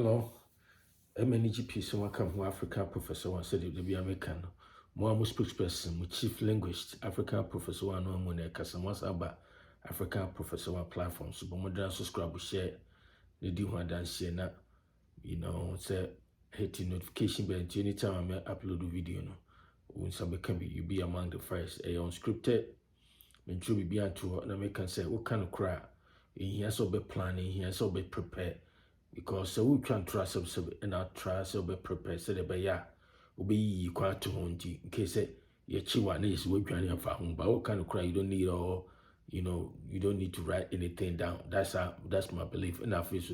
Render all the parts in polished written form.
Hello, MNGP, so welcome to Africa Professor one said the American. More spokesperson, chief linguist, Africa Professor one on when Casamas about Africa Professor one platform. So, modern subscribe, share, the do one dance share na, say, hit notification bell anytime I upload a video. No, when somebody can be, you be among the first. Unscripted, when you be to an American say, what kind of crowd? In here, so be planning, here, so be prepared. Because so we can trust and I trust so be prepared so the ya will be quite to home in case your chihuahua is we can have home, but what kind of cry you don't need all you don't need to write anything down. That's my belief. And I feel so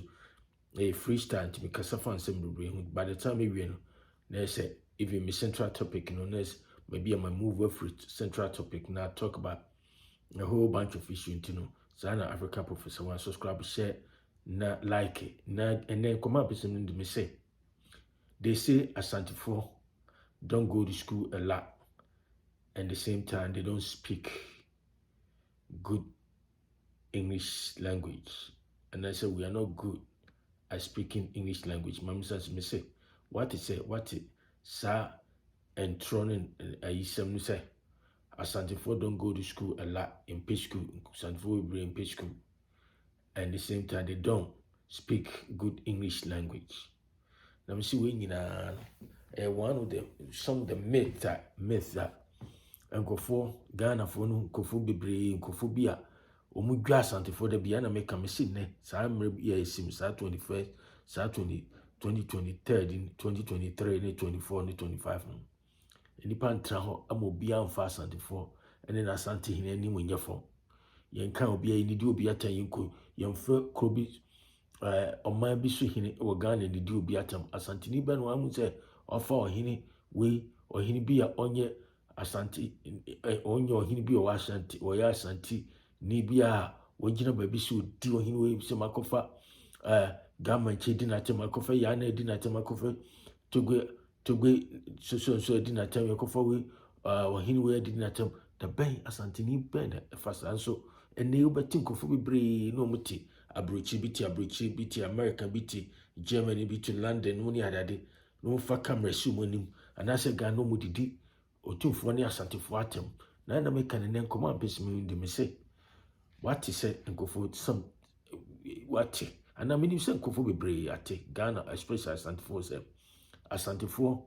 a freestyle to because I found some by the time we win, they say even my central topic, next maybe I might move off central topic now talk about a whole bunch of issues, So I'm African Professor one subscribe share. Na like it, and then come up with something to me say. They say Asantefoᴐ don't go to school a lot, and at the same time they don't speak good English language. And I say we are not good at speaking English language. Mama says me say, what it sa and tronin and say Asantefoᴐ don't go to school a lot in pitch school. Asantefoᴐ will bring pitch school. And at the same time, they don't speak good English language. Now, see, one of some of the myths that and go for Ghana for no go for Bibre, go for Bia, or Mugas Asantefoᴐ the Biana make a machine, Sam Rebia Sims, 21st, 2023, in 2023, 24, 25. And the pan traho, Amobia and fast Asantefoᴐ, and then Asante in any when you're from. Yen can be a need be at a Yemfe Kobi my bisu hini or Ghana the do be atom Asantini Ben one say or for hini we or hini be a onye Asanti on your hini be or Ashanti or Yasanti Nibia Wajina Babisu do hini Semakofa Gamma Chedina Temakofa Yana Dina Temakofa to go so dina Temakofa we or hini we didn't attempt the Ben Asantini Ben first answer. And you betting could be no muti, abruchi biti, America biti, Germany biti, London, no near that day, no far camera summoning, and I said, no mudidi, or two for near Asantefoᴐ. None American and then come up with me in the say. What he said and go for some what and I mean you said Kofu be brave at Ghana, especially Asantefoᴐ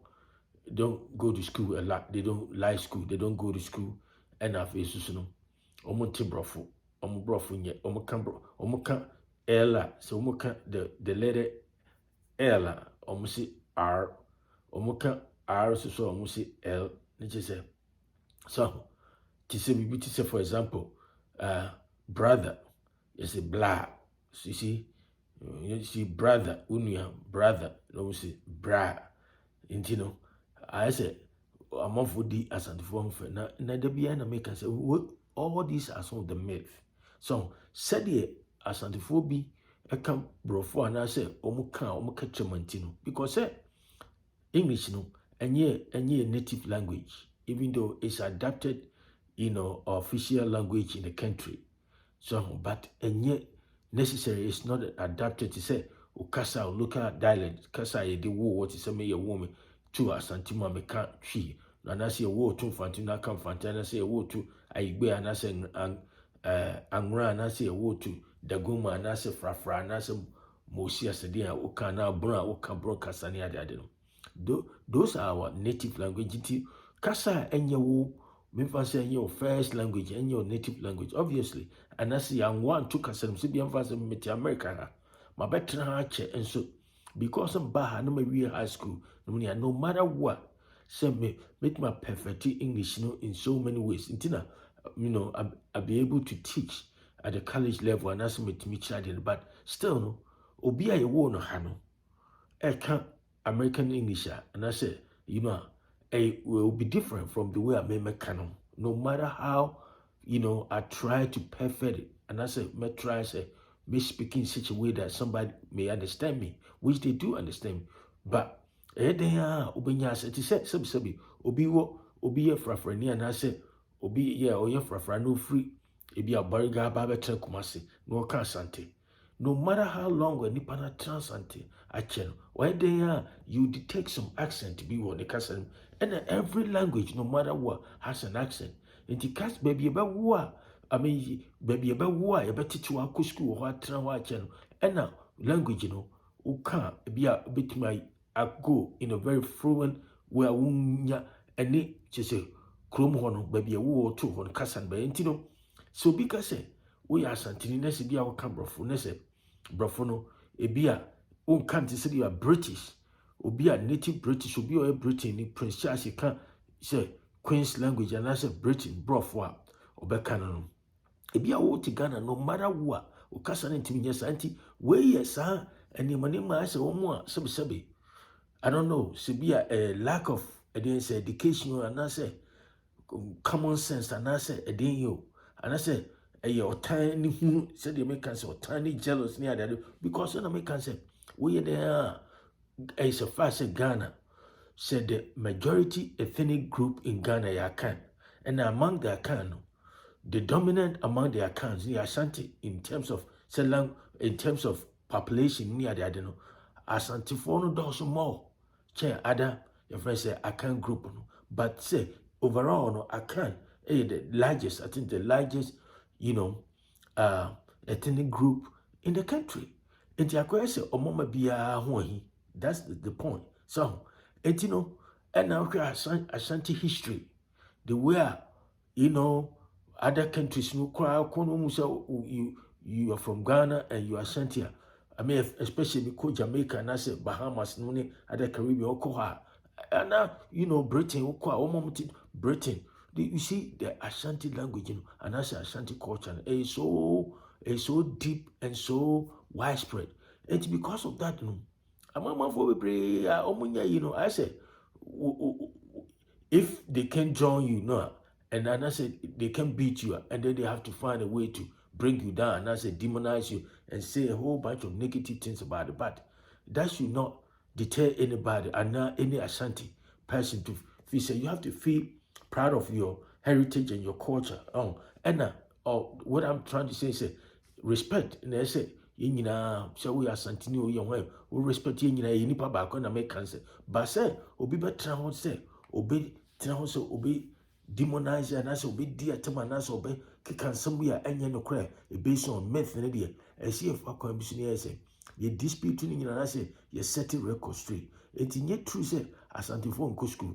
don't go to school a lot, they don't like school, they don't go to school, and I've no. Omonte brofo, brofo nye, omoka Ella, so omoka the letter Ella, omusi R, omoka R, so omusi L, say. So, to say, for example, brother, is a blah, so you see, brother, unia, brother, omusi bra, intino, I say, I'm off with the Asantefoᴐ, na the behind American say, what? All these are some of the myths. So, said the Asantefoᴐ be a camp brofo and I say, Omuka Chemantino, because English, and ye native language, even though it's adapted, official language in the country. So, but and yet necessary, it's not adapted to say, Ukasa or local dialect, Kasa ye the war, what is a mere woman to Asantuma me can't she. And I say a war to Fantina come Fantana say a war to Aigbe and I say Angra and I say a war to Daguma and I say Frafra and I say Mosia Sadia Okana Bra Okabro Casania Dadino. Those are our native language. Kasa and your me say your first language and your native language, obviously. And I say I'm one to Casam Sibian Fasa Meti America. My better and so because I'm Baha no real high school, no matter what. Say make my perfect English, in so many ways. Intina, I'll be able to teach at the college level and ask me to meet children, but still, no, Obi I won't hano. I can't American English, and I say, it will be different from the way I make canon. No matter how, I try to perfect it, and I say, me try me speaking in such a way that somebody may understand me, which they do understand me, but. Obenya se ti se sebi obi ye frafrani and I say obi ye frafra no free ebi abariga ba betre Kumasi no ka Asante no matter how long a nipa na transante akyɛ no why then you detect some accent be wɔ ne kasa no and every language no matter what has an accent nti kas baby ebe wo a I mean baby ebe wo a yɛbɛtete wa akɔ school wɔ hɔ atena hɔ akyɛ no ɛna language no woka bi a betumi go in a very fluent way a wonya ɛne kyɛ sɛ kurom hɔ no baby a wo to hɔ no kasa no bɛyɛ nti no so bi ka sɛ woyɛ asantini na sɛ bi a woka brɔfo na sɛ brɔfo no ebi a wonka nte sɛ deɛ British obi a native British obi a ɔyɛ Britain ni Prince Charles ka sɛ Queen's language anaasɛ Britain brɔfo a ɔbɛka no ebi a wote Ghana no matter what okasa no ntimi nyɛ saa nti weyɛ saa nneɛma asɛ wɔn a sɛbesɛbe I don't know sɛ bi a lack of education anaasɛ common sense anaasɛ ɛdeɛ yɛ o anaasɛ ɛyɛ ɔtan ne hu sɛdeɛ meka sɛ ɔtan ne jealous ne adeade because na meka sɛ woyɛ dɛn a ɛyɛ sɛ fa sɛ Ghana sɛ the majority ethnic group in Ghana yɛ Akan and among the Akan no the dominant among the Akans ne Asante in terms of in terms of population ne adeade no Asantefoᴐ no dɔɔso more kyɛn other your friend say Akan group no but say overall no Akan the largest I think the largest ethnic group in the country. Enti akoya se omoma biya ho ahi. That's the point. So, enti no, and now Ashanti history. The way other countries no kwa you are from Ghana and you are Ashanti. I mean, especially because Jamaica and I say Bahamas, no other Caribbean, and Britain, Britain. You see the Ashanti language, and I say Ashanti culture is so deep and so widespread. It's because of that, I'm a for pray, I say, if they can join you, and then I said they can beat you, and then they have to find a way to bring you down, and I said demonize you and say a whole bunch of negative things about it. But that should not deter anybody and not any Ashanti person to feel. Say you have to feel proud of your heritage and your culture. What I'm trying to say is respect. And I say, so we are Santini or young we respect you nipa back on make cancer. But say, obi betra say, obi demonize and as obi dear temanas obey can somewhere any no cry based on myth and idea. I see if I can be say, ye disputing in an say, ye set a record straight. It's in yet true say, Asantefoᴐ go school.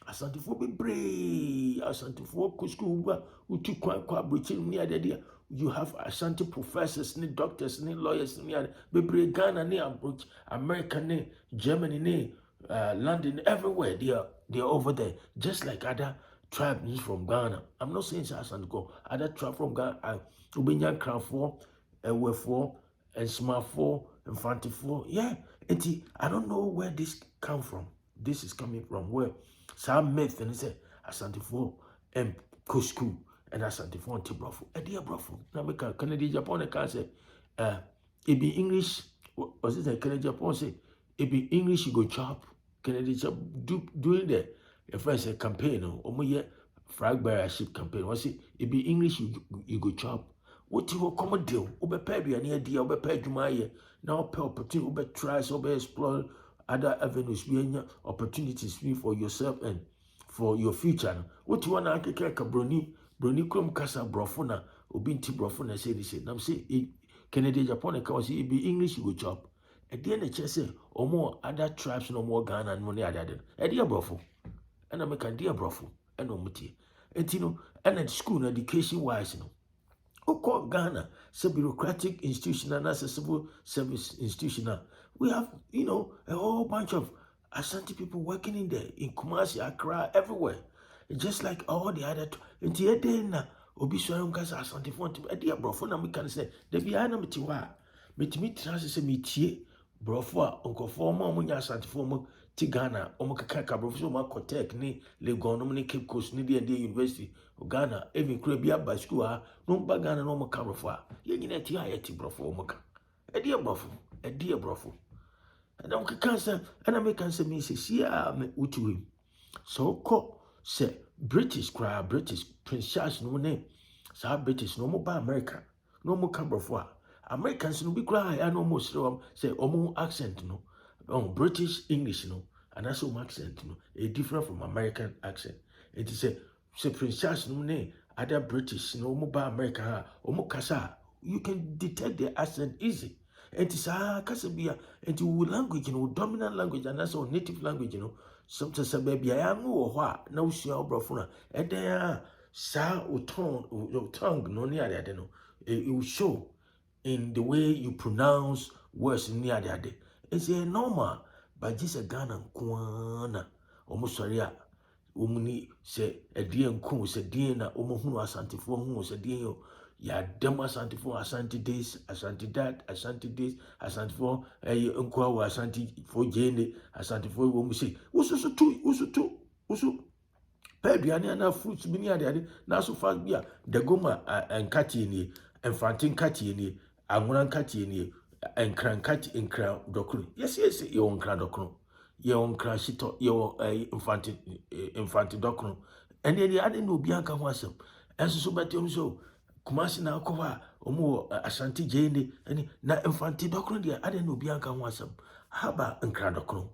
Asantefoᴐ be brave. Asantefoᴐ go school. Who took quite breaching near the idea. You have Ashanti professors, ni doctors, ni lawyers, ni be brave Ghana, ni America, ni Germany, London, everywhere. They are over there, just like other tribes from Ghana. I'm not saying Asantefoᴐ. Other tribes from Ghana, Ubinyan Cranfour, Ewefour, and Smartfour, and Fantifour. Yeah, I don't know where this come from. This is coming from where some myth and say Asantefoᴐ and Kusku and Asantefoᴐ and Tibrofo. A dear brofo. Now make a Canadian Japan can say it be English. Was it a Canadian Japan say it be English you go chop. Canadian doing the if I say campaign or more flag bearership campaign. Was it be English you go chop. What you will come deal? Ube pay an idea, ube pay Jumaya. Now pay opportunity, ube try, ube explore other avenues, opportunities for yourself and for your future. What you want to get Brony Krum Casa Brofuna, Ubinti Brofuna say this. Now say Canada, Japan, and say it be English you go chop. At the end of the say, or more other tribes, no more Ghana and money other. A dear brofo, and I make a dear brofo, and no muti. And and at school education wise, Oko Ghana, it's a bureaucratic institution and as a civil service institution. We have, a whole bunch of Ashanti people working in there, in Kumasi, Accra, everywhere. Just like all the other. Until then, Obi Swayam Kasa Asantefoᴐ, a dear brofo, we can say, the behind them to wa. Me transit me tea, brofo, Uncle Former, Munya Asantefoᴐ, Tigana, Omaka Brofo, Makotek, ni Legonomini Cape Coast, Nidia University, Ghana, even Crabia by school, no bagana no more carofar. Yeneti ayeti brofo, Moka. A dear brofo. And I can say, and I make answer me say, see, I'm utu him. So call say British cry, British Prince Charles no name. So British no more by America, no more Cambrofwa. Americans no be cry I know most say omo accent no British English no and also accent no a different from American accent. It is say Prince Charles no ne other British no omo ba America ha omo kasa you can detect the accent easy. It is kasa bia it language no dominant language and also native language no sometimes baby I am wo ho a na usua obrofo na eden sa o tongue no ne ade no it will show in the way you pronounce words in the other day. It's a normal, but just a Ghana kwana. Almost sorry, umuni say a dear and say dear na umuhunu Asantefoᴐ who was a dear. Ya dem Asantefoᴐ Asante this, Asante that, Asante this, Asantefoᴐ, Unqua Asantefoᴐ Jane, Asantefoᴐ when we say, Usu. Peduane na fruits bi ni ade na so fa bia the goma enkate ni emfantin kate ni anwura nkate ni enkran kate enkran dokro yes ye onkran dokro ye onkran shito ye emfantin dokro ene ni ade no obi anka ho asem enso so betem so kumasi na akwa omo Ashanti jende ene na emfantin dokro dia ade no obi anka ho asem haba enkran dokro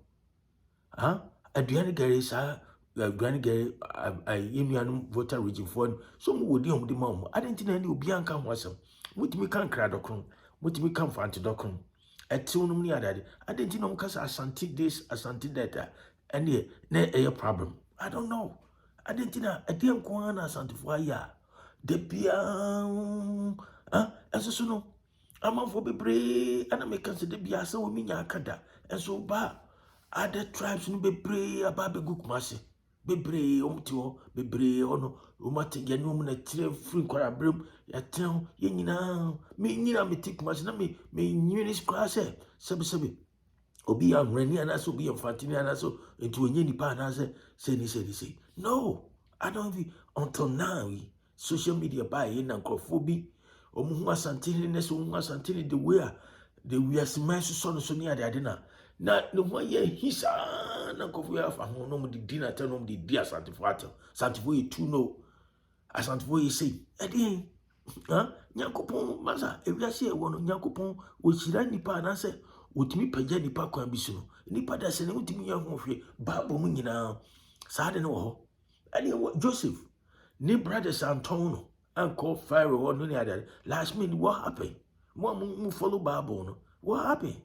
aduane gare sa aduane gare yenuanum voter region for so mo wodi om de mam adentina ne obi anka ho asem mutimi kan kra dokron mutimi kan fanti dokron etunum ni adade adentina om kasa Asante this Asante that and na a problem I don't know adentina adem ko na Asantefoᴐ aya de bia enso so no amafo bebre ana me kan se de bia se wo minya akada enso ba other tribes no bebre aba begu Kumasi bebre omtio bebre ono omate yanu mu na tire free kwara brem ya ten ye nyina me nyina me tik Kumasi na me nyini skra sebe obi ya mrani ana so obi ya mfantini ana so enti onye nipa ana say no I don't think until now social media by in nkrofo omu hu Asanteni ne so hu Asanteni the we are so ni ade na no one ye hisa na nkrofo ya fa ho no mu di na tell no mu di Asantefoᴐ Asantefoᴐ tu no Asantefoᴐ say ede Nyankopon masa ewiase e wono Nyankopon o chira nipa na say otimi pagya nipa kwan bi so no nipa da se ne otimi ya ho hwe Bible mu nyina sa de no ho ene Joseph ne brothers Anton no uncle Pharaoh no ni ada last minute what happened mo follow Bible no what happened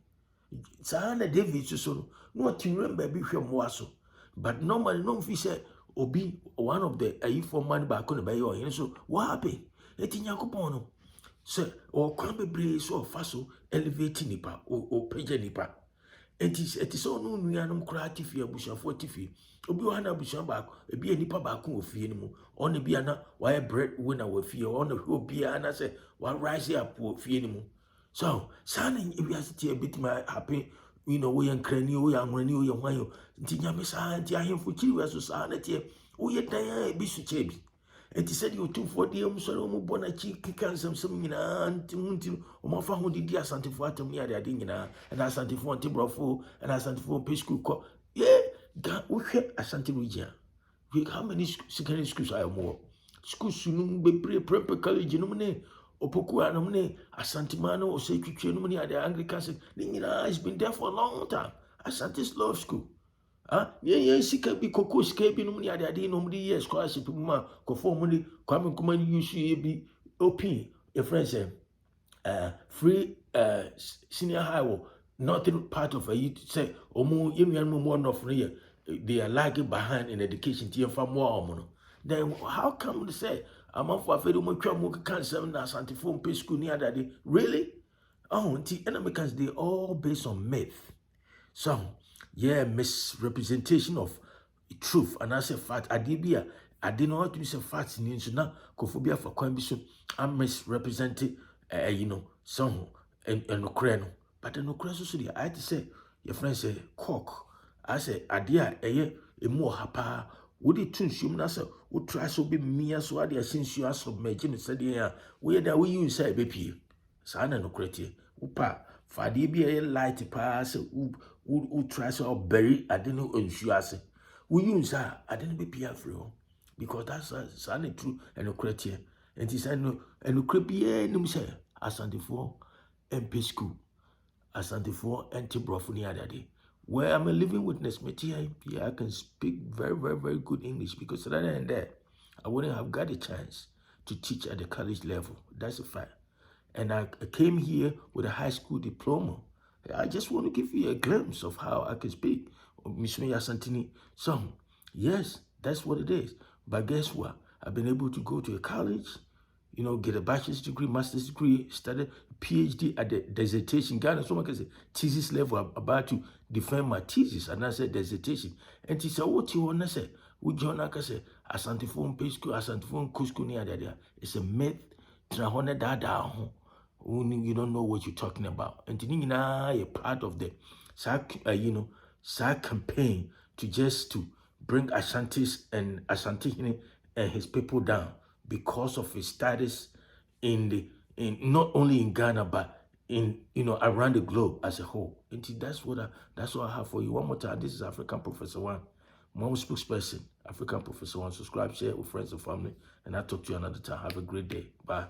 Sana David so no remember be hwe mo aso but normally no fi say obi one of the for man back on be your so what happened eti Nyankopon no say o kwan bebre so fa so elevate nipa o page nipa eti so no nuanom kra tifi abushafo tifi obi wa na abushan ba ebi nipa ba ko ofie ni mu on bi ana why bread winner we fie on obi ana say wa rise up ofie ni mu so sana ebi asiti ebitima happen we yankrani we yanwani we yanwanyo nti nyame sa nti ahemfo kiri we so sa na tie we dan ebi su chebi enti said you two for the so mo bona chi kikansam nyina nti mo fa ho di Asantefoᴐ atam ni ade nyina na Asantefoᴐ antibrofo na Asantefoᴐ pesku ko ga we hwe Asante region we how many secondary schools are more schools no be prep college no ne opoku anom ne Asantemano o se twitwe no ne ade Anglican ni nyina has been there for a long time Asante's law school ye sika bi koko sika bi no ni ade no mu di scholarship mu ma ko form ni Kwame Nkrumah ni use bi open your friends free senior high or nothing part of it say omu yenu mo enough no they are lagging behind in education tie fa more omo no then how come they say amafo afedo mo twa mo kan sem na Asantefoᴐ pe school ni ade really nti economics they all based on myth so misrepresentation of truth and I say fact adibia ade no what to say fact ni nso na kofobia for kwan bi so am misrepresented so enokre no but enokre so dey I to say your friend say cock I say ade a eye emu ohapa wodi tunsuom na say wo try so be mia so ade asinsu aso magine say dey we da we use say bepie sa na enokre tie upa fade bi eye light pa say wo try so bury ade no onsu ase we use ade no bepie afre ho because that's true enokre tie enti say no enokre bi nim say Asantefoᴐ MP school. Asantefoᴐ and Tibrofo ni adade. Where I'm a living witness, yeah, I can speak very, very, very good English because rather than that, I wouldn't have got a chance to teach at the college level. That's a fact. And I came here with a high school diploma. I just want to give you a glimpse of how I can speak. Miss Asantini song. Yes, that's what it is. But guess what? I've been able to go to a college, get a bachelor's degree, master's degree, study PhD at the dissertation. Ghana, someone can say thesis level. I'm about to defend my thesis, and I said dissertation. And he said, "What you want to say?" Would you want to say Asantefoᴐ pay school, Asantefoᴐ school near there? It's a myth. You don't know what you're talking about. And you're part of the campaign to bring Ashantis and Asante and his people down because of his status in not only in Ghana but in around the globe as a whole. And that's what I have for you. One more time. This is Asantefoᴐ, mom spokesperson, Asantefoᴐ. Subscribe, share with friends and family, and I'll talk to you another time. Have a great day. Bye.